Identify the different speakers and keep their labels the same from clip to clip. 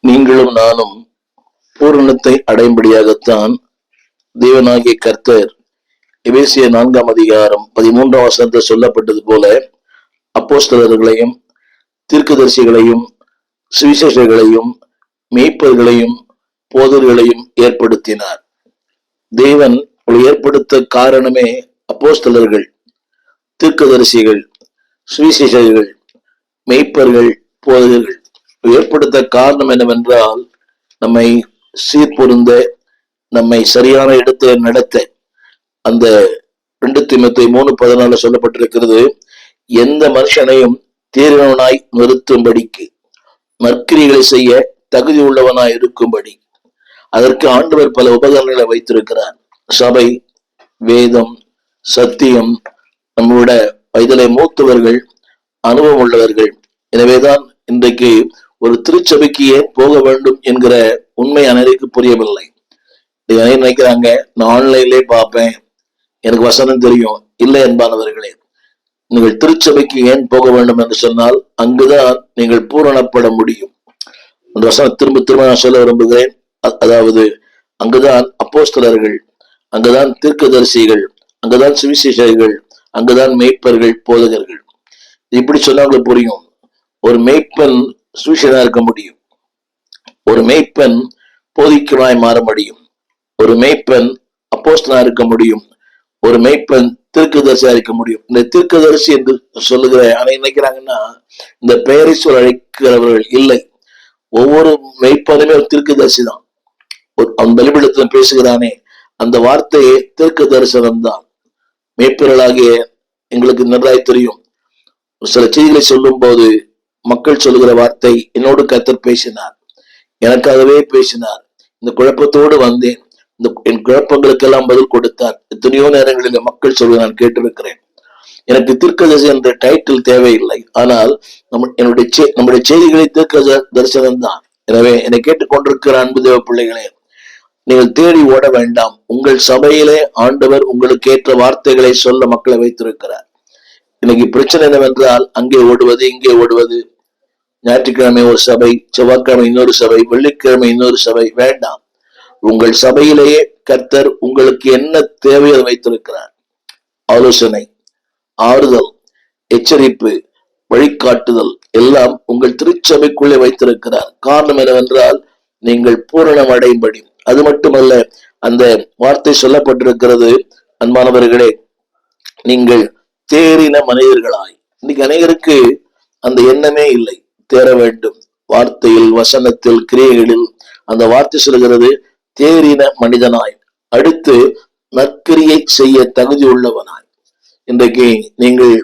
Speaker 1: நீங்களும் நானும் பூரணத்தை அடையும்படியாகத்தான் தேவனாகிய கர்த்தர் எபேசியர் 4:13 சொல்லப்பட்டது போல அப்போஸ்தலர்களையும் தீர்க்கதரிசிகளையும் சுவிசேஷகர்களையும் மேய்ப்பர்களையும் போதர்களையும் ஏற்படுத்தினார். தேவன் ஏற்படுத்த காரணமே அப்போஸ்தலர்கள், தீர்க்கதரிசிகள், சுவிசேஷகர்கள், மேய்ப்பர்கள், போதகர்கள். ஏற்படுத்த காரணம் என்னவென்றால் நம்மை சீர்பொருந்த, நம்மை சரியான இடத்தில் நடத்த. அந்த 2 தீமோத்தேயு 3:14 சொல்லப்பட்டிருக்கிறது, எந்த மனுஷனையும் தேறினவனாய் நிறுத்தும்படிக்கு, நற்கிரிகளை செய்ய தகுதி உள்ளவனாய் இருக்கும்படி. அதற்கு ஆண்டவர் பல உபகரணங்களை வைத்திருக்கிறார். சபை, வேதம், சத்தியம், நம்மளோட வயதிலே மூத்தவர்கள், அனுபவம் உள்ளவர்கள். எனவேதான் இன்றைக்கு ஒரு திருச்சபைக்கு ஏன் போக வேண்டும் என்கிற உண்மை அனைவருக்கு புரியவில்லை. நினைக்கிறாங்க, நான் ஆன்லைன்லேயே பார்ப்பேன், எனக்கு வசனம் தெரியும். இல்லை அன்பானவர்களே, நீங்கள் திருச்சபைக்கு ஏன் போக வேண்டும் என்று சொன்னால் அங்குதான் நீங்கள் பூரணப்பட முடியும். அந்த வசனம் திரும்ப திரும்ப நான் சொல்ல விரும்புகிறேன். அதாவது அங்குதான் அப்போஸ்தலர்கள், அங்குதான் தீர்க்கதரிசிகள், அங்குதான் சுவிசேஷகர்கள், அங்குதான் மேய்ப்பர்கள், போதகர்கள். இப்படி சொன்னாங்க புரியும். ஒரு மேய்ப்பன் சுவிசேஷனா இருக்க முடியும், ஒரு மேய்ப்பன் போதிக்கமாய் மாற முடியும், ஒரு மேய்ப்பன் அப்போஸ்தலனா இருக்க முடியும், ஒரு மேய்ப்பன் தீர்க்கதரிசியா இருக்க முடியும். இந்த தீர்க்கதரிசி என்று சொல்லுகிற நினைக்கிறாங்கன்னா இந்த பெயரை சொல் அழைக்கிறவர்கள் இல்லை. ஒவ்வொரு மெய்ப்பனுமே ஒரு தீர்க்கதரிசி தான். அவன் பலிபீடத்துல பேசுகிறானே அந்த வார்த்தையே தீர்க்க தரிசனம் தான். மேய்ப்பர்களாகிய எங்களுக்கு நன்றாய் தெரியும். சில செய்திகளை சொல்லும் போது மக்கள் சொல்லுகிற வார்த்தை, என்னோடு கர்த்தர் பேசினார், எனக்காகவே பேசினார், இந்த குழப்பத்தோடு வந்தேன், என் குழப்பங்களுக்கெல்லாம் பதில் கொடுத்தார். எத்தனையோ நேரங்களில் மக்கள் சொல்ல நான் கேட்டிருக்கிறேன். எனக்கு தீர்க்கதரிசி என்ற டைட்டில் தேவையில்லை, ஆனால் நம்முடைய செய்திகளை தீர்க்க தரிசனம் தான். எனவே என்னை கேட்டுக்கொண்டிருக்கிற அன்பு தேவ பிள்ளைகளே, நீங்கள் தேடி ஓட வேண்டாம். உங்கள் சபையிலே ஆண்டவர் உங்களுக்கு ஏற்ற வார்த்தைகளை சொல்ல மக்களை வைத்திருக்கிறார். இன்னைக்கு பிரச்சனை என்னவென்றால் அங்கே ஓடுவது, இங்கே ஓடுவது. ஞாயிற்றுக்கிழமை ஒரு சபை, செவ்வாய்க்கிழமை இன்னொரு சபை, வெள்ளிக்கிழமை இன்னொரு சபை. வேண்டாம். உங்கள் சபையிலேயே கர்த்தர் உங்களுக்கு என்ன தேவையை வைத்திருக்கிறார். ஆலோசனை, ஆறுதல், எச்சரிப்பு, வழிகாட்டுதல் எல்லாம் உங்கள் திருச்சபைக்குள்ளே வைத்திருக்கிறார். காரணம் என்னவென்றால் நீங்கள் பூரணம் அடையும்படி. அது மட்டுமல்ல, அந்த வார்த்தை சொல்லப்பட்டிருக்கிறது, அன்பானவர்களே, நீங்கள் தேறின மனிதர்களாய். இன்னைக்கு அநேகருக்கு அந்த எண்ணமே இல்லை, தேற வேண்டும். வார்த்தையில், வசனத்தில், கிரியைகளில் அந்த வார்த்தை சொல்கிறது தேறின மனிதனாய். அடுத்து நற்கிரியை செய்ய தகுதி உள்ளவனாய். இன்றைக்கு நீங்கள்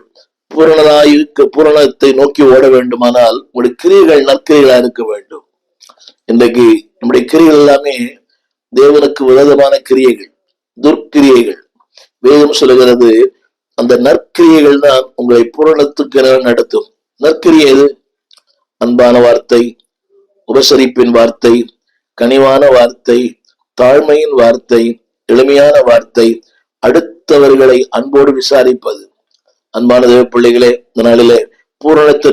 Speaker 1: பூரணத்தை நோக்கி ஓட வேண்டுமானால் உங்களுடைய கிரியைகள் நற்கிரிகளா இருக்க வேண்டும். இன்றைக்கு நம்முடைய கிரியைகள் எல்லாமே தேவனுக்கு விரோதமான கிரியைகள், துர்க்கிரியைகள். வேதம் சொல்லுகிறது அந்த நற்கிரியைகள் தான் உங்களை பூரணத்துக்கு நடத்தும். நற்கிரியை எது? அன்பான வார்த்தை, உபசரிப்பின் வார்த்தை, கனிவான வார்த்தை, தாழ்மையின் வார்த்தை, எளிமையான வார்த்தை, அடுத்தவர்களை அன்போடு விசாரிப்பது. அன்பான தேவ பிள்ளைகளே, இந்த நாளிலே பூரணத்தை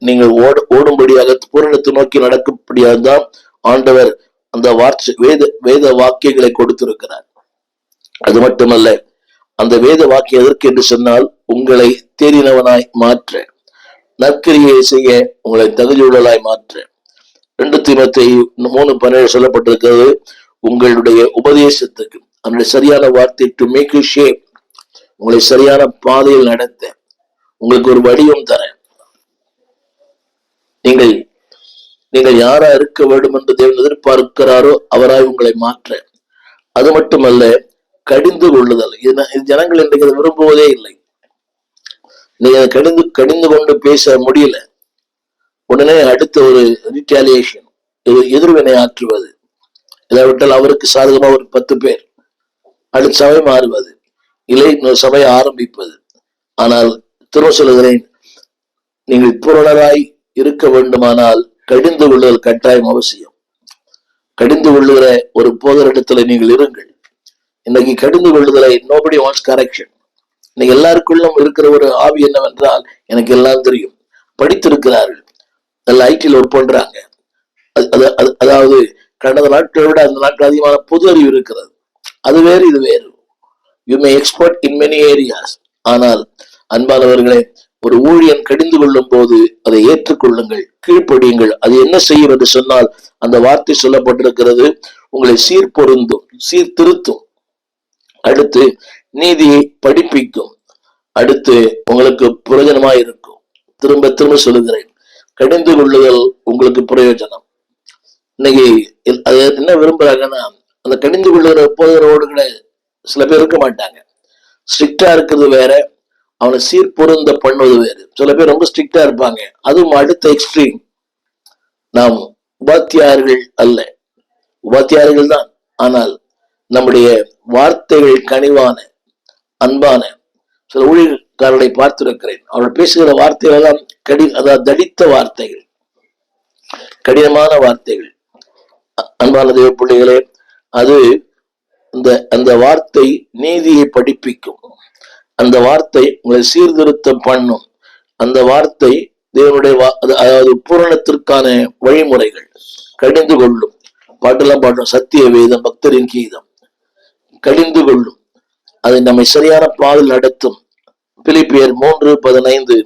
Speaker 1: நீங்கள் ஓடும்படியாக, பூரணத்தை நோக்கி நடக்கும்படியாக தான் ஆண்டவர் அந்த வேத வாக்கியங்களை கொடுத்திருக்கிறார். அது மட்டுமல்ல, அந்த வேத வாக்கியம் எதற்கு என்று சொன்னால் உங்களை தேறினவனாய் மாற்ற, நற்கிரியை செய்ய உங்களை தகுதியுள்ளதாய் மாற்ற. 2 தீமோத்தேயு 3:17 சொல்லப்பட்டிருக்கிறது, உங்களுடைய உபதேசத்துக்கு, அதனுடைய சரியான வார்த்தை, டு மேக் யூ ஷேப், உங்களை சரியான பாதையில் நடத்த, உங்களுக்கு ஒரு வடிவம் தர. நீங்கள் யாரா இருக்க வேண்டும் என்று தேவன் எதிர்பார்க்கிறாரோ அவராய் உங்களை மாற்ற. அது மட்டுமல்ல, கடிந்து கொள்ளுதல். ஜனங்கள் இன்றைக்கு விரும்புவதே இல்லை. நீங்க கடிந்து கொண்டு பேச முடியல, உடனே அடுத்த ஒரு ரிட்டாலியேஷன், எதிர்வினை ஆற்றுவது. இல்லாவிட்டால் அவருக்கு சாதகமா ஒரு 10 பேர், அடுத்த சபை மாறுவது, இல்லை இன்னொரு சபையை ஆரம்பிப்பது. ஆனால் திரும்ப சொல்லுகிறேன், நீங்கள் பூரணராய் இருக்க வேண்டுமானால் கடிந்து கொள்ளுதல் கட்டாயம் அவசியம். கடிந்து கொள்ளுகிற ஒரு போதரிடத்துல நீங்கள் இருங்கள். இன்னைக்கு கடிந்து கொள்ளுதலை nobody wants correction. இன்னைக்கு எல்லாருக்குள்ளும் இருக்கிற ஒரு ஆவி என்னவென்றால், எனக்கு எல்லாம் தெரியும், படித்திருக்கிறார்கள், நல்ல ஐடியில் ஒர்க் பண்றாங்க, அதாவது கடந்த நாட்களை விட அந்த நாட்கள் அதிகமான பொது அறிவு இருக்கிறது. அது வேறு, இது வேறு. You may expert in many areas. ஆனால் அன்பானவர்களே, ஒரு ஊழியன் கடிந்து கொள்ளும் போது அதை ஏற்றுக்கொள்ளுங்கள், கீழ்ப்படியுங்கள். அது என்ன செய்யும் என்று சொன்னால், அந்த வார்த்தை சொல்லப்பட்டிருக்கிறது, உங்களை சீர்பொருந்தும், சீர்திருத்தும், அடுத்து நீதியை படிப்பிக்கும், அடுத்து உங்களுக்கு பிரயோஜனமாய் இருக்கும். திரும்ப திரும்ப சொல்லுகிறேன், கடிந்து கொள்ளுதல் உங்களுக்கு பிரயோஜனம். இன்னைக்கு அது என்ன விரும்புறாங்கன்னா, அந்த கடிந்து கொள்ளுகிற போதரோடு சில பேர் இருக்க மாட்டாங்க. ஸ்ட்ரிக்டா இருக்கிறது வேற, அவனை சீர்பொருந்த பண்ணுவது வேறு. சில பேர் ரொம்ப ஸ்ட்ரிக்டா இருப்பாங்க. அதுவும் அடுத்த எக்ஸ்ட்ரீம். நாம் உபாத்தியார்கள் அல்ல, உபாத்தியார்கள் தான். ஆனால் நம்முடைய வார்த்தைகள் கனிவான, அன்பான. சில ஊழியர்காரர்களை பார்த்திருக்கிறேன். அவர்கள் பேசுகிற வார்த்தைகள் எல்லாம் அதாவது தடித்த வார்த்தைகள், கடினமான வார்த்தைகள். அன்பான தேவ பிள்ளைகளே, அது அந்த வார்த்தை நீதியை படிப்பிக்கும், அந்த வார்த்தை உங்களை சீர்திருத்தம் பண்ணும், அந்த வார்த்தை தேவனுடைய அதாவது பூரணத்திற்கான வழிமுறைகள். கடிந்து கொள்ளும், பாட்டெல்லாம் பாட்டும், சத்திய வேதம் பக்தரின் கீதம். கடிந்து கொள்ளும், அதை நம்மை சரியான பாதையில் நடத்தும். பிலிப்பியர் 3:15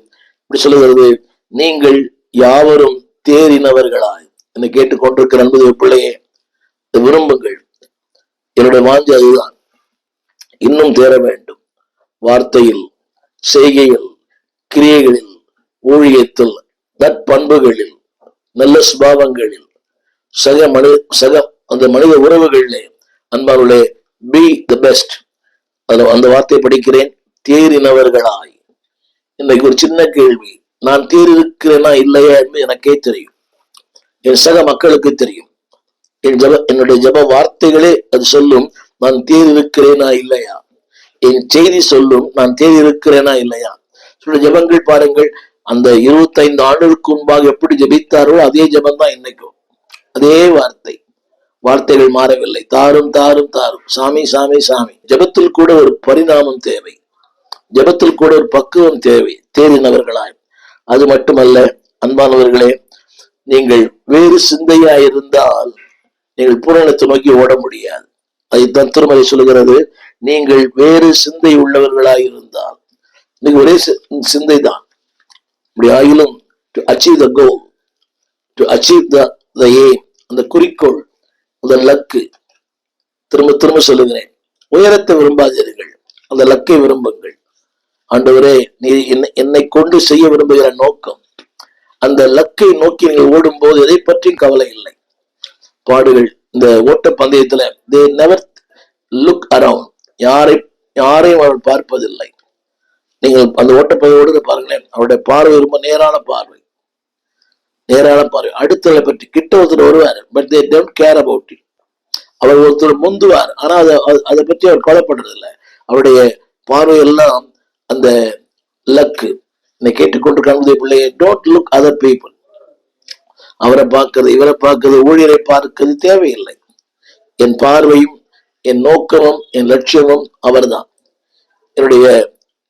Speaker 1: இப்படி சொல்லுகிறது, நீங்கள் யாவரும் தேறினவர்களாய். என்னை கேட்டுக்கொண்டிருக்கிற அன்பு பிள்ளையே, விரும்புங்கள். என்னுடைய வாஞ்சை அதுதான், இன்னும் தேர வேண்டும். வார்த்தையில், செய்கையில், கிரியைகளில், ஊழியத்தில், நற்பண்புகளில், நல்ல சுபாவங்களில், அந்த மனித உறவுகளிலே அன்பார்களே, பி தி பெஸ்ட். அந்த வார்த்தை படிக்கிறேன், தேறினவர்களாய். இன்னைக்கு ஒரு சின்ன கேள்வி, நான் தேறியிருக்கிறேனா இல்லையா என்று எனக்கே தெரியும், என் சக மக்களுக்கு தெரியும். என்னுடைய ஜப வார்த்தைகளே அது சொல்லும், நான் தேறியிருக்கிறேனா இல்லையா. என் செய்தி சொல்லும், நான் தேடி இருக்கிறேனா இல்லையா. சில ஜபங்கள் பாருங்கள், அந்த 25 ஆண்டுகளுக்கு முன்பாக எப்படி ஜபித்தாரோ அதே ஜபம் தான் இன்னைக்கும். அதே வார்த்தைகள் மாறவில்லை. தாரும் தாரும் தாரும், சாமி சாமி சாமி. ஜபத்தில் கூட ஒரு பரிணாமம் தேவை, ஜபத்தில் கூட ஒரு பக்குவம் தேவை, தேறினவர்களாய். அது மட்டுமல்ல அன்பானவர்களே, நீங்கள் வேறு சிந்தையாயிருந்தால் நீங்கள் பூரணத்தை நோக்கி ஓட முடியாது. அதைத்தான் திருமலை சொல்லுகிறது, நீங்கள் வேறு சிந்தை உள்ளவர்களாய் இருந்தால். இன்னைக்கு ஒரே சிந்தை தான். ஆயிலும் to achieve the goal, to achieve the aim, அந்த குறிக்கோள், அந்த லக்கு. திரும்ப திரும்ப சொல்லுகிறேன், உயரத்தை விரும்பாதீர்கள், அந்த லக்கை விரும்புங்கள். ஆண்டவரே, நீ என்னை கொண்டு செய்ய விரும்புகிற நோக்கம், அந்த லக்கை நோக்கி நீங்கள் ஓடும் போது எதை பற்றியும் கவலை இல்லை. பாடுகள் இந்த ஓட்ட பந்தயத்துல they never look around, யாரையும் அவர்கள் பார்ப்பதில்லை. நீங்கள் அந்த ஓட்டப்பந்தயோடு பாருங்களேன், அவருடைய பார்வை ரொம்ப நேரான பார்வை. அடுத்தவரை பற்றி கிட்ட ஒருத்தர் வருவார், but they don't care about it. அவர் ஒருத்தர் முந்துவார், ஆனா அதை பற்றி அவர் கவலைப்படுறது இல்லை. அவருடைய பார்வை எல்லாம் அந்த லக்கு. என்னை கேட்டுக்கொண்டிருக்காங்க பிள்ளைய, டோன்ட் லுக் அதர் பீப்புள். அவரை பார்க்கிறது, இவரை பார்க்கிறது, ஊழியரை பார்க்கிறது தேவையில்லை. என் பார்வையும் என் நோக்கமும் என் லட்சியமும் அவர்தான். என்னுடைய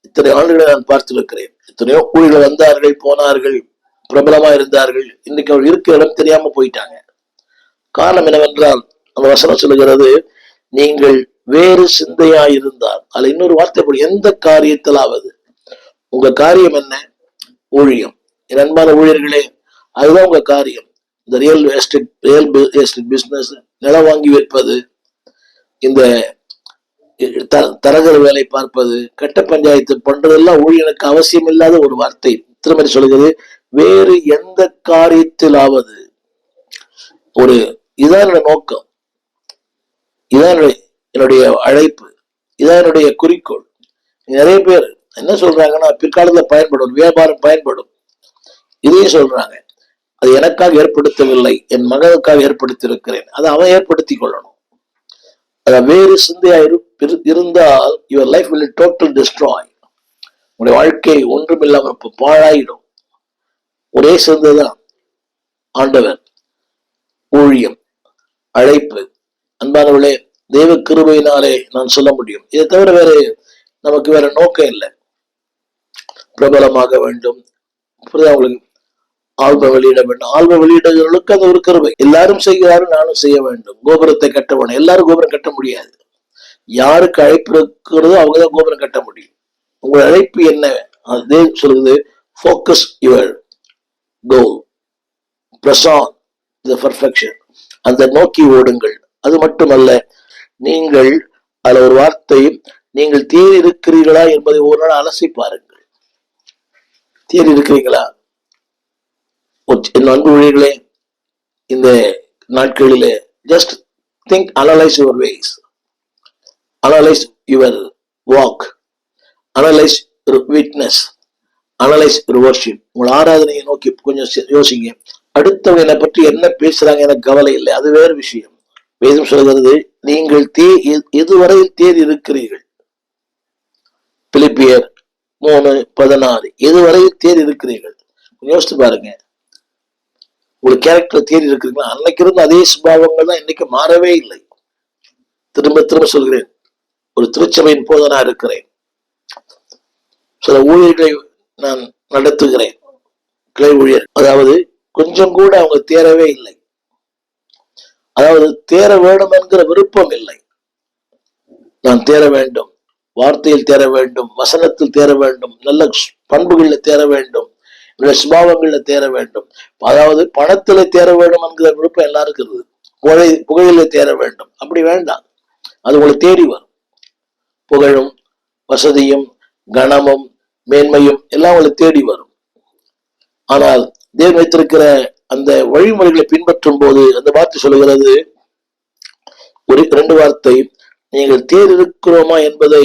Speaker 1: இத்தனை ஆண்டுகளை நான் பார்த்திருக்கிறேன். எத்தனையோ ஊழியர்கள் வந்தார்கள், போனார்கள், பிரபலமா இருந்தார்கள். இன்னைக்கு அவர் இருக்கிற இடம் தெரியாம போயிட்டாங்க. காரணம் என்னவென்றால், அந்த வசனம் சொல்லுகிறது, நீங்கள் வேறு சிந்தையா இருந்தால். அதுல இன்னொரு வார்த்தை, எந்த காரியத்திலாவது. உங்க காரியம் என்ன? ஊழியம். என் அன்பான ஊழியர்களே, அதுதான் உங்க காரியம். இந்த ரியல் எஸ்டேட் பிசினஸ், நிலம் வாங்கி விற்பது, இந்த தரகர் வேலை பார்ப்பது, கட்ட பஞ்சாயத்து பண்றதெல்லாம் ஊழியனுக்கு அவசியம் இல்லாத ஒரு வார்த்தை. திருமதி சொல்கிறது, வேறு எந்த காரியத்திலாவது. இதான் என்னுடைய நோக்கம், இதான் என்னுடைய அழைப்பு, இதான் என்னுடைய குறிக்கோள். நிறைய பேர் என்ன சொல்றாங்கன்னா, பிற்காலத்துல பயன்படும், வியாபாரம் பயன்படும், இதையும் சொல்றாங்க. அது எனக்காக ஏற்படுத்தவில்லை, என் மகனுக்காக ஏற்படுத்தி இருக்கிறேன். அதை அவன் ஏற்படுத்தி கொள்ளணும். அத வேறு சிந்தையா இருந்தால் your life will total destroy. உங்களுடைய வாழ்க்கை ஒன்றுமில்லாம பாழாயிடும். ஒரே சிந்தைதான் ஆண்டவர், ஊழியம், அழைப்பு. அன்பானவர்களே, தேவ கிருபையினாலே நான் சொல்ல முடியும். இதை தவிர வேற நமக்கு நோக்கம் இல்லை. பிரபலமாக வேண்டும், உங்களுக்கு ஆல்பம் வெளியிட வேண்டும். ஆல்பம் வெளியிடுகிறவர்களுக்கு அந்த ஒரு கிருபை. எல்லாரும் செய்கிறாரும், நானும் செய்ய வேண்டும். கோபுரத்தை கட்ட வேணும். எல்லாரும் கோபுரம் கட்ட முடியாது. யாருக்கு அழைப்பு இருக்கிறதோ அவங்கதான் கோபுரம் கட்ட முடியும். உங்கள் அழைப்பு என்ன? அதே சொல்லுது, focus your goal, press on the perfection. அந்த நோக்கி ஓடுங்கள். அது மட்டுமல்ல, நீங்கள் அதுல ஒரு வார்த்தை, நீங்கள் தேறி இருக்கிறீர்களா என்பதை ஒரு நாள் அலசி பாருங்கள். தேறி இருக்கிறீங்களா? என் அன்பு ஊழியர்களே, இந்த நாட்களிலே just think, analyse your ways, analyse your walk, analyse your witness, analyse your worship. உங்கள் ஆராதனையை நோக்கி கொஞ்சம் யோசிங்க. அடுத்தவங்க என்னை பற்றி என்ன பேசுறாங்க எனக்கு கவலை இல்லை, அது வேறு விஷயம். வேதம் சொல்கிறது, நீங்கள் எதுவரையில் தேறி இருக்கிறீர்கள். பிலிப்பியர் 3:16. எதுவரையில் தேறி இருக்கிறீர்கள்? யோசித்து பாருங்க. ஒரு கேரக்டர் தேறி இருக்கிறீங்களா? அன்னைக்கு இருந்த அதே சுபாவங்கள் தான் இன்னைக்கு மாறவே இல்லை. திரும்ப திரும்ப சொல்கிறேன், ஒரு திருச்சபையின் போதனா இருக்கிறேன். சில ஊழியர்களை நான் நடத்துகிறேன், கிளை ஊழியர். அதாவது கொஞ்சம் கூட அவங்க தேரவே இல்லை. அதாவது தேர வேண்டும் என்கிற விருப்பம் இல்லை. நான் தேர வேண்டும், வார்த்தையில் தேர வேண்டும், வசனத்தில் தேர வேண்டும், நல்ல பண்புகள்ல தேர வேண்டும், நல்ல சுபாவங்கள்ல தேர வேண்டும். அதாவது பணத்துல தேர வேண்டும் என்கிற விருப்பம் எல்லாருக்கும் இருக்குது. புகழில தேர வேண்டும், அப்படி வேண்டாம். அது உங்களை தேடி வரும். புகழும் வசதியும் கனமும் மேன்மையும் எல்லாம் உங்களை தேடி வரும். ஆனால் தேவன் வைத்திருக்கிற அந்த வழிமுறைகளை பின்பற்றும் போது அந்த வார்த்தை சொல்லுகிறது, ஒரு 2 வார்த்தை, நீங்கள் தேர் இருக்கிறோமா என்பதை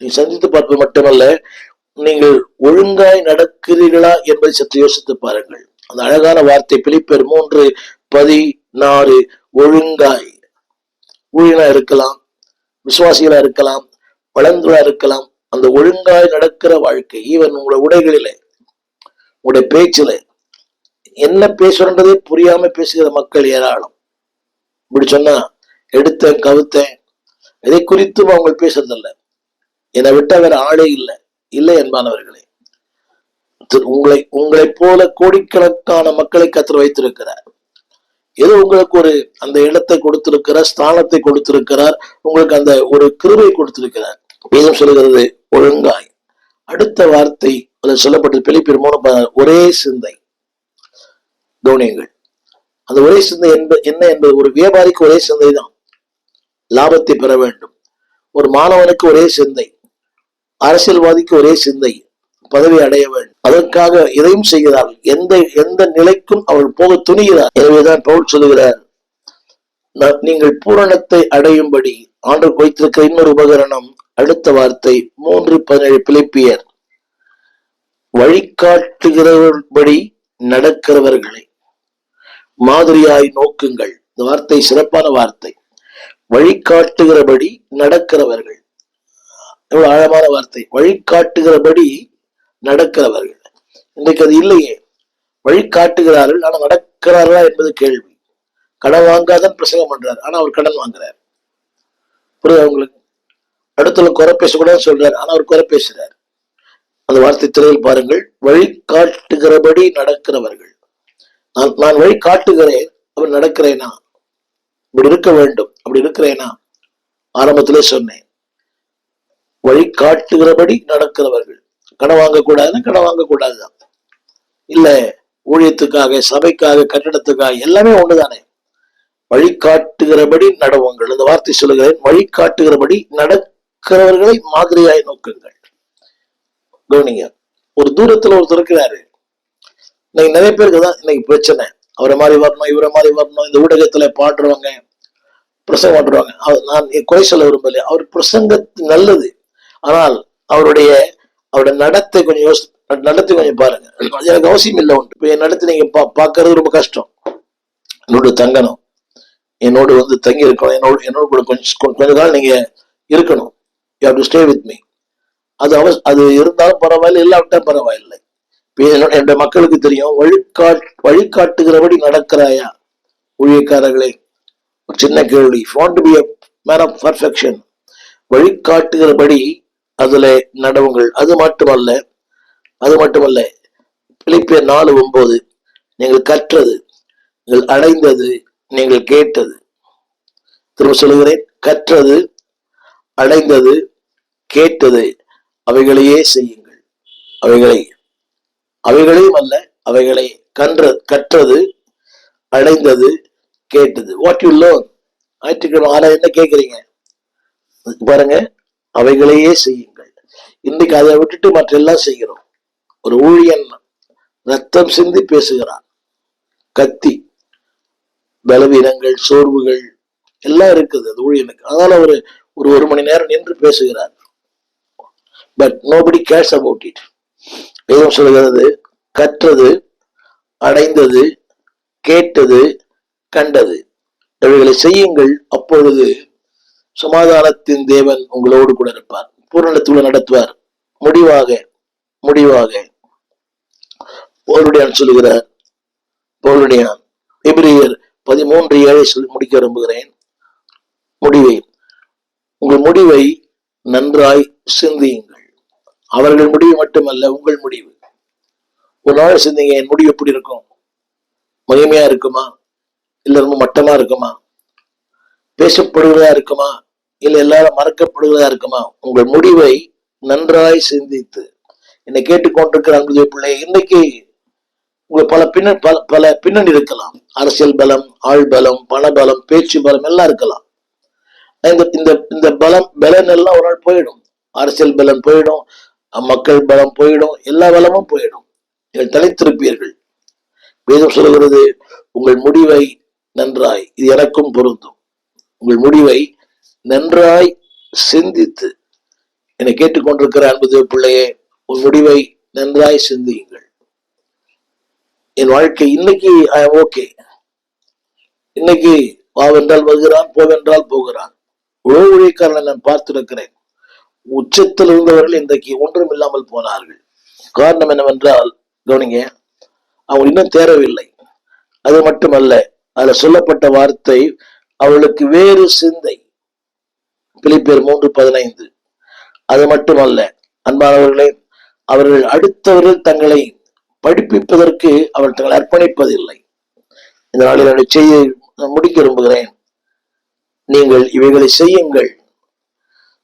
Speaker 1: நீ சந்தித்து பார்ப்பது மட்டுமல்ல, நீங்கள் ஒழுங்காய் நடக்கிறீர்களா என்பதை சற்று யோசித்து பாருங்கள். அந்த அழகான வார்த்தை பிலிப்பியர் 3:16. ஒழுங்காய். ஊழியனா இருக்கலாம், விசுவாசிகளா இருக்கலாம், வளர்ந்தா இருக்கலாம். அந்த ஒழுங்காய் நடக்கிற வாழ்க்கை, ஈவன் உங்களுடைய உடைகளிலே, உங்களுடைய பேச்சில, என்ன பேசுறதே புரியாம பேசுகிற மக்கள் ஏராளம். இப்படி சொன்னா எடுத்தேன் கவுத்தேன் இதை குறித்தும் அவங்க பேசுறதில்ல. என்னை விட்ட வேற ஆளே இல்லை. இல்லை என்பானவர்களே, உங்களை போல கோடிக்கணக்கான மக்களை கர்த்தர் வைத்திருக்கிறார். ஏதோ உங்களுக்கு ஒரு அந்த இடத்தை கொடுத்திருக்கிறார், ஸ்தானத்தை கொடுத்திருக்கிறார், உங்களுக்கு அந்த ஒரு கிருபை கொடுத்திருக்கிறார். வேதம் சொல்லுகிறது ஒழுங்காய். அடுத்த வார்த்தை அதில் சொல்லப்பட்டது பிலிப்பியர் 3:16. ஒரே சிந்தை. கவனியங்கள். அந்த ஒரே சிந்தை என்ன என்பது, ஒரு வியாபாரிக்கு ஒரே சிந்தை தான், லாபத்தை பெற வேண்டும். ஒரு மாணவனுக்கு ஒரே சிந்தை, அரசியல்வாதிக்கு ஒரே சிந்தை, பதவி அடைய வேண்டும். அதற்காக எதையும் செய்கிறார். எந்த நிலைக்கும் அவள் போக துணிகிறார். எனவேதான் பவுல் சொல்லுகிறார், நீங்கள் பூரணத்தை அடையும்படி ஆண்டவர் வைத்திருக்கிற இன்னொரு உபகரணம். அடுத்த வார்த்தை 3:17 பிலிப்பியர், வழிகாட்டுகிறபடி நடக்கிறவர்களை மாதிரியாய் நோக்குங்கள். இந்த வார்த்தை சிறப்பான வார்த்தை. வழிகாட்டுகிறபடி நடக்கிறவர்கள். எவ்வளவு ஆழமான வார்த்தை. வழிகாட்டுகிறபடி நடக்கிறவர்கள். இன்றைக்கு அது இல்லையே. வழிகாட்டுகிறார்கள், ஆனா நடக்கிறார்களா என்பது கேள்வி. கடன் வாங்காதான் பிரசங்கம் பண்றாரு, ஆனா அவர் கடன் வாங்குறார். புரியுது அவங்களுக்கு? அடுத்த குறை பேசக்கூடாது சொல்றாரு, ஆனா அவர் குறை பேசுறாரு. அந்த வார்த்தை திரையில் பாருங்கள். வழிகாட்டுகிறபடி நடக்கிறவர்கள். நான் வழி காட்டுகிறேன், அவர் நடக்கிறேனா? இப்படி இருக்க வேண்டும், அப்படி இருக்கிறேனா? ஆரம்பத்திலே சொன்னேன், வழி காட்டுகிறபடி நடக்கிறவர்கள். கடன் வாங்கக்கூடாதுன்னா கடன் வாங்கக்கூடாதுதான். இல்ல ஊழியத்துக்காக, சபைக்காக, கட்டிடத்துக்காக, எல்லாமே ஒண்ணுதானே. வழிகாட்டுகிறபடி நடவுங்கள். இந்த வார்த்தை சொல்லுகிறேன், வழிகாட்டுகிறபடி நடக்கிறவர்களை மாதிரியாய் நோக்குங்கள். கவனிங்க. ஒரு தூரத்துல ஒருத்தர் இருக்கிறாரு. இன்னைக்கு நிறைய பேருக்கு தான் இன்னைக்கு பிரச்சனை. அவரை மாதிரி வரணும், இவரை மாதிரி வரணும். இந்த ஊடகத்துல பாடுறவங்க, பிரசங்கம் பண்றவங்க, நான் குறை சொல்ல விரும்பல. அவர் பிரசங்கத்து நல்லது, ஆனால் அவருடைய நடத்தை கொஞ்சம் நடத்தி கொஞ்சம் பாருங்க. அது எனக்கு அவசியம் இல்லை. உண்டு. இப்ப என் நடத்தி நீங்க பாக்குறது ரொம்ப கஷ்டம். என்னோட தங்கணும், என்னோடு வந்து தங்கி இருக்கணும், என்னோட கூட கொஞ்ச நாள் நீங்க இருக்கணும். You have to stay with me. அது இருந்தாலும் பரவாயில்லை, இல்லாவிட்டா பரவாயில்லை. என்னுடைய மக்களுக்கு தெரியும். வழிகாட்டுகிறபடி நடக்கிறாயா? ஊழியக்காரர்களே, ஒரு சின்ன கேள்வி. Want to be a man of perfection. வழிகாட்டுகிறபடி அதுல நடவுங்கள். அது மட்டுமல்ல பிலிப்பியர் 4:9, நீங்கள் கற்றது, நீங்கள் அடைந்தது, நீங்கள் கேட்டது. திரும்ப சொல்லுகிறேன், கற்றது, அடைந்தது, கேட்டது, அவைகளையே செய்யுங்கள். அவைகளையும் அல்ல, அவைகளை கற்றது, அடைந்தது, கேட்டது. What you learn. ஞாயிற்றுக்கிழமை ஆனா என்ன கேட்கிறீங்க பாருங்க, அவைகளையே செய்யுங்கள். இன்னைக்கு அதை விட்டுட்டு மற்ற எல்லாம் செய்கிறோம். ஒரு ஊழியன் ரத்தம் சிந்தி பேசுகிறான். கத்தி, பலவீனங்கள், சோர்வுகள் எல்லாம் இருக்குது அது ஊழியனுக்கு. அதனால ஒரு மணி நேரம் நின்று பேசுகிறார். But nobody CARES about it. வேதம் சொல்கிறது, கற்றது, அடைந்தது, கேட்டது, கண்டது, இவைகளை செய்யுங்கள், அப்பொழுது சமாதானத்தின் தேவன் உங்களோடு கூட இருப்பார், பூரணத்துடன் நடத்துவார். முடிவாக பவுலுடையான் சொல்லுகிறார். பவுலுடையான் எபிரேயர் 13:7 சொல்லி முடிக்க விரும்புகிறேன். உங்கள் முடிவை நன்றாய் சிந்தியுங்கள். அவர்கள் முடிவு மட்டுமல்ல, உங்கள் முடிவு. ஒரு நாள் சிந்திங்க, என் முடிவு எப்படி இருக்கும்? மகிமையா இருக்குமா, இல்ல ரொம்ப மட்டமா இருக்குமா? பேசப்படுவதா இருக்குமா, இல்ல எல்லாரும் மறக்கப்படுவதா இருக்குமா? உங்கள் முடிவை நன்றாய் சிந்தித்து, என்னை கேட்டுக்கொண்டிருக்கிற அன்புடைய பிள்ளை, இன்னைக்கு உங்களுக்கு பல பின்னணி இருக்கலாம். அரசியல் பலம், ஆள் பலம், பண பலம், பேச்சு பலம் எல்லாம் இருக்கலாம். இந்த பலன் எல்லாம் ஒரு நாள் போயிடும். அரசியல் பலம் போயிடும், மக்கள் பலம் போயிடும், எல்லா பலமும் போயிடும். நீங்கள் தலைத்திருப்பீர்கள். வேதம் சொல்கிறது, உங்கள் முடிவை நன்றாய், இது எனக்கும் பொருந்தும், உங்கள் முடிவை நன்றாய் சிந்தித்து, என்னை கேட்டுக்கொண்டிருக்கிற அன்பு பிள்ளையே, உன் முடிவை நன்றாய் சிந்தியுங்கள். என் வாழ்க்கை இன்னைக்கு ஓகே, இன்னைக்கு வாவென்றால் வருகிறான், போவென்றால் போகிறான். உழவு ஊழியக்காரனை நான் பார்த்திருக்கிறேன். உச்சத்தில் இருந்தவர்கள் இன்றைக்கு ஒன்றும் இல்லாமல் போனார்கள். காரணம் என்னவென்றால், கவனிங்க, அவங்க இன்னும் தேரவில்லை. அது மட்டுமல்ல, அதுல சொல்லப்பட்ட வார்த்தை, அவளுக்கு வேறு சிந்தை. பிலிப்பியர் 3:15. அது மட்டுமல்ல அன்பானவர்களே, அவர்கள் அடுத்தவர்கள் தங்களை படிப்பிப்பதற்கு அவர்கள் தங்களை அர்ப்பணிப்பதில்லை. இந்த நாளில் செய்ய முடிக்க விரும்புகிறேன். நீங்கள் இவைகளை செய்யுங்கள்,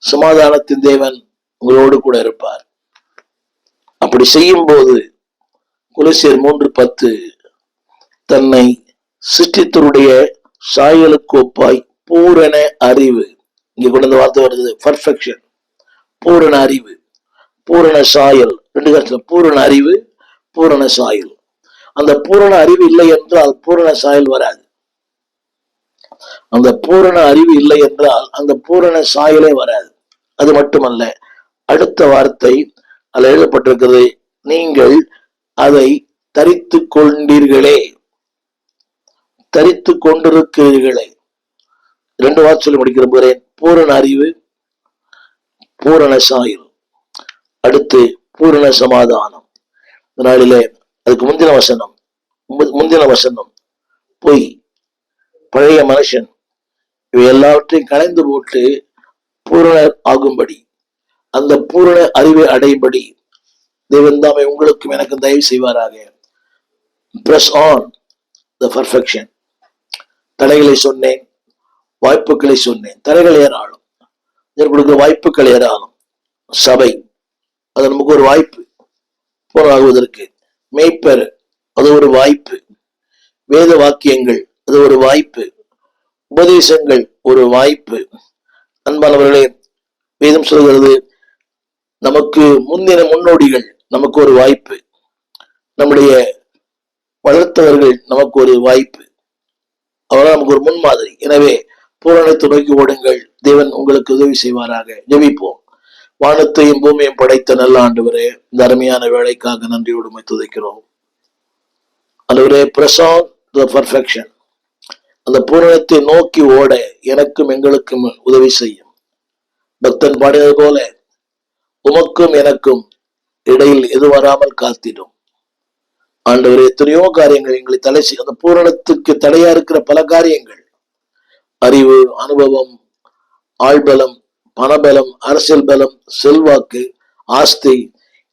Speaker 1: சமாதானத்தின் தேவன் உங்களோடு கூட இருப்பார். அப்படி செய்யும் போது கொலோசியர் 3:10, தன்னை சிருஷ்டித்தவருடைய சாயலுக்கு ஒப்பாய் பூரண அறிவு. இங்க கொண்டு வந்து வார்த்தை வருது, பர்ஃபெக்ஷன். பூரண அறிவு, பூரண சாயல், 2 காலத்துல பூரண அறிவு, பூரண சாயல். அந்த பூரண அறிவு இல்லை என்றால் பூரண சாயல் வராது. அந்த பூரண அறிவு இல்லை என்றால் அந்த பூரண சாயலே வராது. அது மட்டுமல்ல, அடுத்த வார்த்தை அதில் எழுதப்பட்டிருக்கிறது, நீங்கள் அதை தரித்து கொண்டீர்களே, தரித்து கொண்டிருக்கிறீர்களே. 2 வார்த்தை சொல்லி முடிக்க விரும்புகிறேன். பூரண அறிவு, பூரண சாயல், அடுத்து பூரண சமாதானம். நாளிலே அதுக்கு முந்தின வசனம் பொய், பழைய மனுஷன், இவை எல்லாவற்றையும் கலைந்து போட்டு பூரணர் ஆகும்படி, அந்த பூரண அறிவை அடையும்படி தேவன் தாமே உங்களுக்கும் எனக்கு தயவு செய்வாராக. Press on the perfection. தடைகளை சொன்னேன், வாய்ப்புகளை சொன்னேன். தடைகள் ஏராளம், கொடுக்கிற வாய்ப்புகள் ஏராளம். சபை, அது நமக்கு ஒரு வாய்ப்பு போராகுவதற்கு. மேய்ப்பர், அது ஒரு வாய்ப்பு. வேத வாக்கியங்கள், அது ஒரு வாய்ப்பு. உபதேசங்கள் ஒரு வாய்ப்பு. அன்பானவர்களே, வேதம் சொல்கிறது, நமக்கு முந்தின முன்னோடிகள் நமக்கு ஒரு வாய்ப்பு, நம்முடைய வளர்த்தவர்கள் நமக்கு ஒரு வாய்ப்பு, அவர்கள் நமக்கு ஒரு முன்மாதிரி. எனவே பூரணத்தை நோக்கி ஓடுங்கள், தேவன் உங்களுக்கு உதவி செய்வாராக. ஜெபிப்போம். வானத்தையும் பூமியையும் படைத்த நல்ல ஆண்டவரே, இந்த அருமையான வேலைக்காக நன்றியோடு துதிக்கிறோம். ஆண்டவரே, பிரசாந்த் தி பர்ஃபெக்ஷன், அந்த பூரணத்தை நோக்கி ஓட எனக்கும் எங்களுக்கும் உதவி செய்யும். பக்தன் பாடியது போல, உமக்கும் எனக்கும் இடையில் எது வராமல் காத்திடும். ஆண்டவரே, எத்தனையோ காரியங்கள் எங்களை அந்த பூரணத்துக்கு தடையா இருக்கிற பல காரியங்கள், அறிவு, அனுபவம், ஆழ்பலம், பணபலம், அரசியல் பலம், செல்வாக்கு, ஆஸ்தி,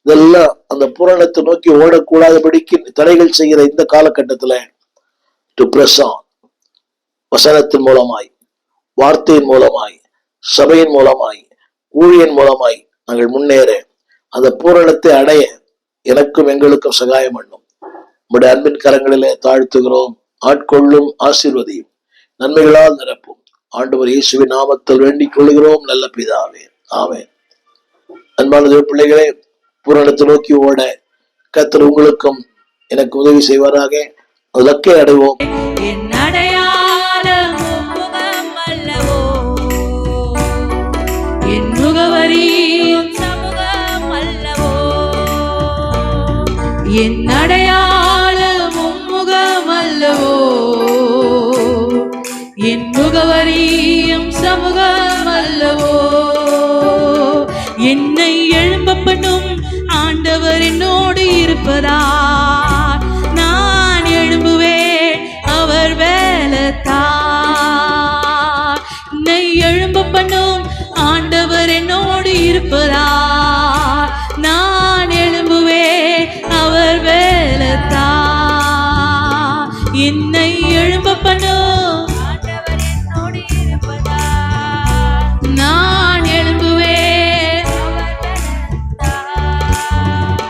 Speaker 1: இதெல்லாம் அந்த பூரணத்தை நோக்கி ஓடக்கூடாதபடிக்கு தடைகள் செய்கிற இந்த காலகட்டத்துல டு பிரஸ் ஆன், வசனத்தின் மூலமாய், வார்த்தையின் மூலமாய், சபையின் மூலமாய், ஊழியின் மூலமாய் நாங்கள் முன்னேற, அந்த பூரணத்தை அடைய எனக்கும் எங்களுக்கும் சகாயம் பண்ணும். நம்முடைய அன்பின் கரங்களிலே தாழ்த்துகிறோம். ஆட்கொள்ளும், ஆசீர்வதியும், நன்மைகளால் நிரப்பும். ஆண்டவர் இயேசுவின் நாமத்தில் வேண்டிக் கொள்கிறோம் நல்ல பிதாவே, ஆமென். அன்பான தேவ பிள்ளைகளே, பூரணத்தை நோக்கி ஓட கர்த்தர் உங்களுக்கும் எனக்கு உதவி செய்வாராக. அதற்கே அடைவோம்.
Speaker 2: என் அடையாளமும் முகமல்லவோ, என் முகவரியும் சமூகமல்லவோ. என்னை எழும்ப பண்ணும் ஆண்டவர் என்னோடு இருப்பதா, நான் எழும்புவேன் அவர் வேலத்தார். என்னை எழும்ப பண்ணும் ஆண்டவர் என்னோடு இருப்பதா, நான் எழும்புவேன் அவர் வேலத்தார். என்னை எழும்ப பண்ணும் ஆண்டவர் என்னோடு இருப்பதா, நான் எழும்புவேன் அவர் வேலத்தார்.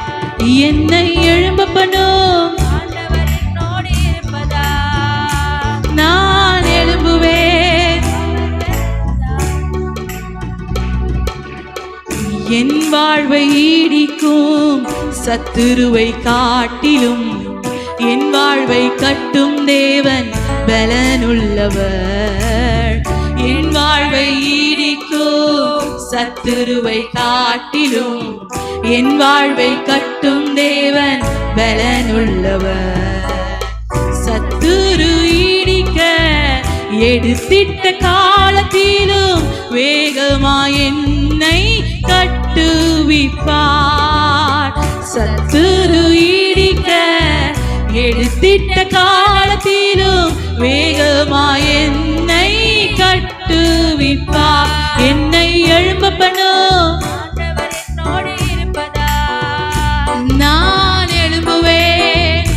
Speaker 2: என்னை எழும்ப பண்ணும் ஆண்டவர் என்னோடு இருப்பதா, நான் எழும்புவேன். என் வாழ்வை ஈடிக்கும் சத்துருவை காட்டிலும் என் வாழ்வை கட்டும் தேவன் பலனுள்ளவர். என் வாழ்வை ஈடிக்கும் சத்துருவை காட்டிலும் என் வாழ்வை கட்டும் தேவன் பலனுள்ளவர். சத்துரு ஈடிக்க எடுத்திட்ட காலத்திலும் வேகமாய் என்னை கட்டுவிப்பார். சத்துரு ஈடிக்க எடுத்திட்ட காலத்திலும் வேகமாய் என்னை கட்டுவிப்பார். என்னை எழும்ப பண்ணும் ஆண்டவர் என்னோடு இருப்பதா, நான் எழும்புவேன்.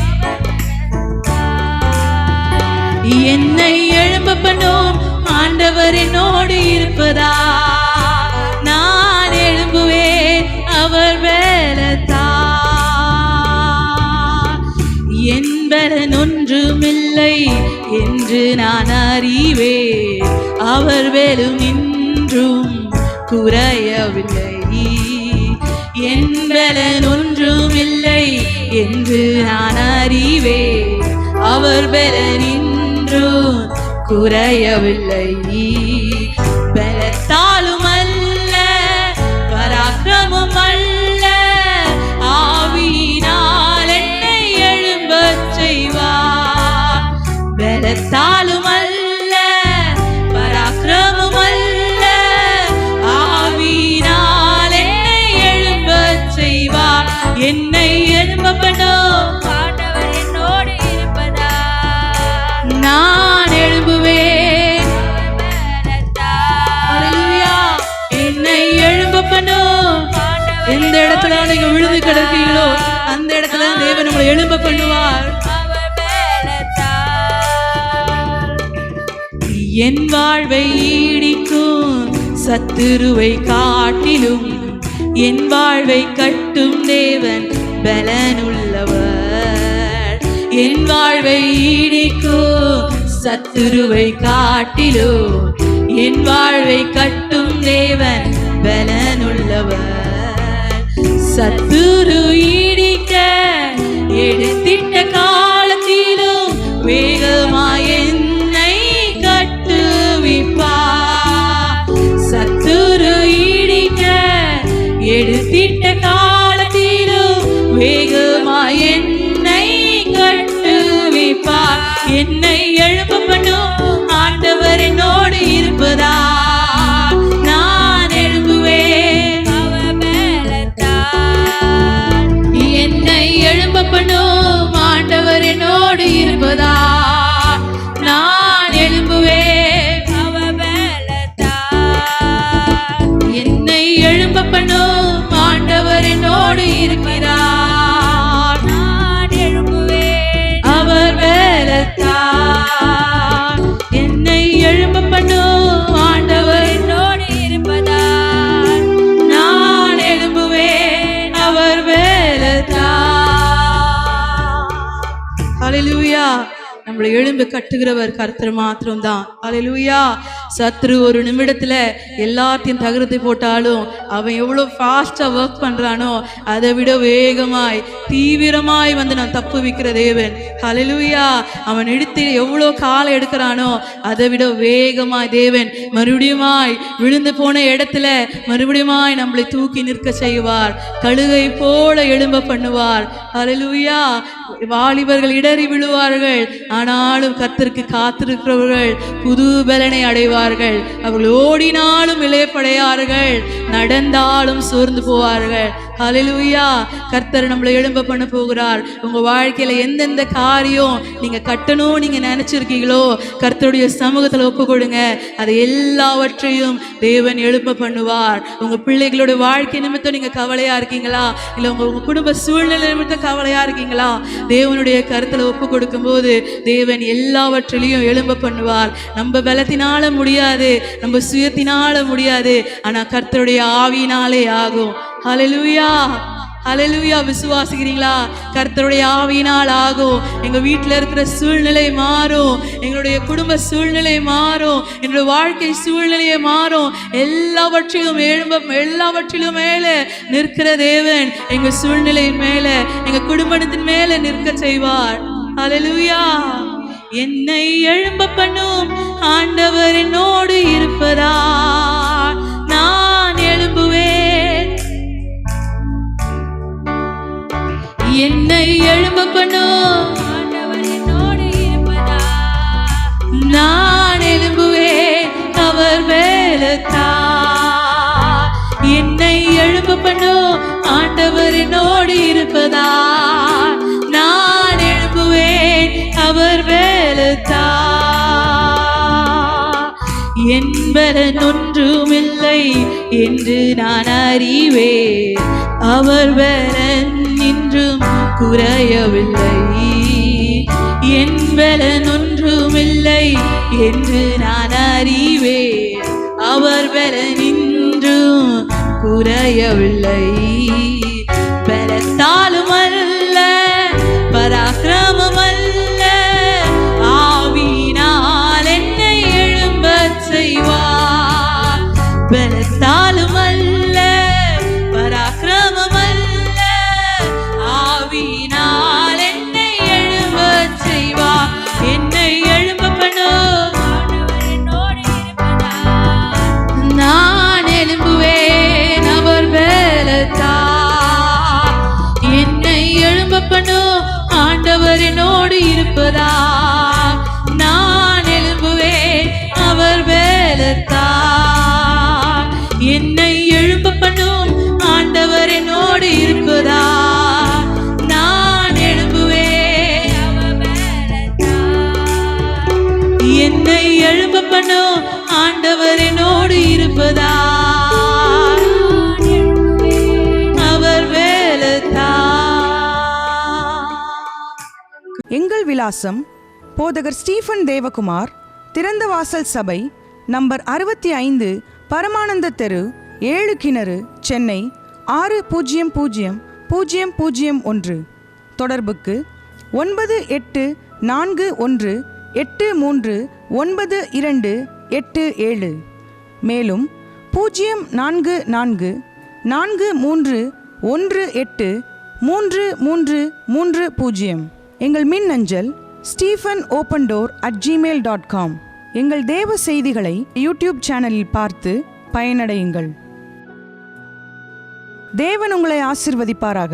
Speaker 2: என்னை எழும்ப பண்ணும் ஆண்டவர் என்னோடு இருப்பதா, நான் எழும்புவேன் அவர் வேலத்தார். என் பலன் ஒன்றுமில்லை என்று நான் அறிவேன், அவர் வேலும் இன்றும் குறையவில்லை. என் பலன் ஒன்றுமில்லை என்று நான் அறிவேன், அவர் பலன் இன்றும் குறையவில்லை. பலத்தாலும் அல்ல, பராக்கிரமும் அல்ல, ஆவியினால் என்னை எழும்பச் செய்வார். பலத்தாலும் அல்ல, பராக்கிரமும் அல்ல, ஆவியினால் என்னை எழும்பச் செய்வார். என்னை எழும்ப பண்ணும் ஆண்டவர் என்னோடு இருப்பதா, நான் எழும்புவேன். என்னை எழும்ப பண்ணும். எந்த இடத்துல நீங்க விழுந்து கிடக்கீங்களோ அந்த இடத்துல தேவன் நம்மளை எழும்ப பண்ணுவார். என் வாழ்வை ஈடிக்கும் சத்துருவை காட்டிலும் என் வாழ்வை கட்டும் தேவன் பலனுள்ளவர். என் வாழ்வை ஈடிக்கும் சத்துருவை காட்டிலும் என் வாழ்வை கட்டும் தேவன் பலனுள்ளவர். சத்துரு ஈடிக்க எடுத்திட்ட காலத்திலும் வேகமாய் என்னை கட்டுவிப்பார். சத்துரு ஈடிக்க எடுத்திட்ட காலத்திலும் வேகமாய் என்னை கட்டுவிப்பார். என்னை எழும்ப பண்ணும் ஆண்டவர் என்னோடு இருப்பதா, நான் எழும்புவேன் அவர் பலத்தார். என்னை எழும்ப பண்ணும் எழும்பு கட்டுகிறவர் கர்த்தர் மாத்திரம்தான். அல்லேலூயா. சத்ரு ஒரு நிமிடத்துல எல்லாத்தையும் தகர்த்து போட்டாலும் அவன் எவ்வளவு ஃபாஸ்டா ஒர்க் பண்றானோ அதை விட வேகமாய் தீவிரமாய் வந்து நான் தப்பு வைக்கிற தேவன். அல்லேலூயா. அவன் எடுத்து எவ்வளோ காலம் எடுக்கிறானோ அதை விட வேகமாய் தேவன் மறுபடியுமாய் விழுந்து போன இடத்துல மறுபடியுமாய் நம்மளை தூக்கி நிற்க செய்வார். கழுகை போல எழும்ப பண்ணுவார். அல்லேலூயா. வாலிபர்கள் இடறி விழுவார்கள், ஆனாலும் கர்த்தருக்கு காத்திருக்கிறவர்கள் புது பலனை அடைவார்கள். அவர்கள் ஓடினாலும் இளைப்படையார்கள், நடந்தாலும் சோர்ந்து போவார்கள். ஹல்லேலூயா. கர்த்தர் நம்மளை எழும்ப பண்ண போகிறார். உங்க வாழ்க்கையில எந்தெந்த காரியம் நீங்க கட்டணும் நீங்க நினைச்சிருக்கீங்களோ கர்த்தருடைய சமூகத்துல ஒப்பு கொடுங்க. அதை எல்லாவற்றையும் தேவன் எழும்ப பண்ணுவார். உங்க பிள்ளைகளோட வாழ்க்கை நிமித்தம் நீங்க கவலையா இருக்கீங்களா, இல்ல உங்க குடும்ப சூழ்நிலை நிமித்தம் கவலையா இருக்கீங்களா, தேவனுடைய கருத்துல ஒப்பு கொடுக்கும் போது தேவன் எல்லாவற்றிலையும் எழும்ப பண்ணுவார். நம்ம பலத்தினால முடியாது, நம்ம சுயத்தினால முடியாது, ஆனா கர்த்தருடைய ஆவியினாலே ஆகும். ஹல்லேலூயா. ஹல்லேலூயா. விசுவாசிக்கிறீங்களா? கர்த்தருடைய ஆவியினால் ஆகும். எங்க வீட்டில் இருக்கிற சூழ்நிலை மாறும், எங்களுடைய குடும்ப சூழ்நிலை மாறும், என்னுடைய வாழ்க்கை சூழ்நிலையை மாறும். எல்லாவற்றிலும் மேலே நிற்கிற தேவன் எங்க சூழ்நிலையின் மேல எங்க குடும்பத்தின் மேல நிற்க செய்வார். ஹல்லேலூயா. என்னை எழும்ப பண்ணும் ஆண்டவர் என்னோடு இருப்பதா நான் எழும்புவேன். என்னை எழும்ப பண்ணும் ஆண்டவர் என்னோடு இருப்பதா நான் எழும்புவேன். அவர் வேலத்தா என்னை எழும்ப பண்ணும் ஆண்டவர் என்னோடு இருப்பதா நான் எழும்புவேன். அவர் வேலத்தா என்பதன் ஒன்றுமில்லை என்று நான் அறிவேன். அவர் பலன் இன்றும் குறையவில்லை. என் பலன் ஒன்றுமில்லை என்று நான் அறிவேன். அவர் பலன் இன்றும் குறையவில்லை. பலத்தாலும் அல்ல, பராக்கிரமம் அல்ல, ஆவியினால் என்னை எழும்பச் செய்வார். பலத்தாலும் அல்ல, பராக்கிரமம் அல்ல, ஆவியினால் என்னை எழும்பச் செய்வார். என்னை எழும்ப பண்ணும் நான் எழும்புவேன். அவர் வேலத்தா என்னை எழும்ப பண்ணும் ஆண்டவர் என்னோடு இருப்பதா நான் எழும்புவேன். அவர் வேலத்தா என்னை எழும்ப பண்ணும் ஆண்டவர் என்னோடு இருப்பதா நான் எழும்புவேன். என்னை எழும்ப பண்ணும் ஆண்டவர் என்னோடு இருப்பதா அவர் வேலத்தா.
Speaker 3: எங்கள் விலாசம் போதகர் ஸ்டீஃபன் தேவகுமார், திறந்த வாசல் சபை, நம்பர் 65, பரமானந்த தெரு, 7 கிணறு, சென்னை 600001. தொடர்புக்கு 9841839287. மேலும் 0444318330. எங்கள் மின்னஞ்சல் stephenopendor@gmail.com. எங்கள் தேவ செய்திகளை யூடியூப் சேனலில் பார்த்து பயனடையுங்கள். தேவன் உங்களை ஆசீர்வதிப்பாராக.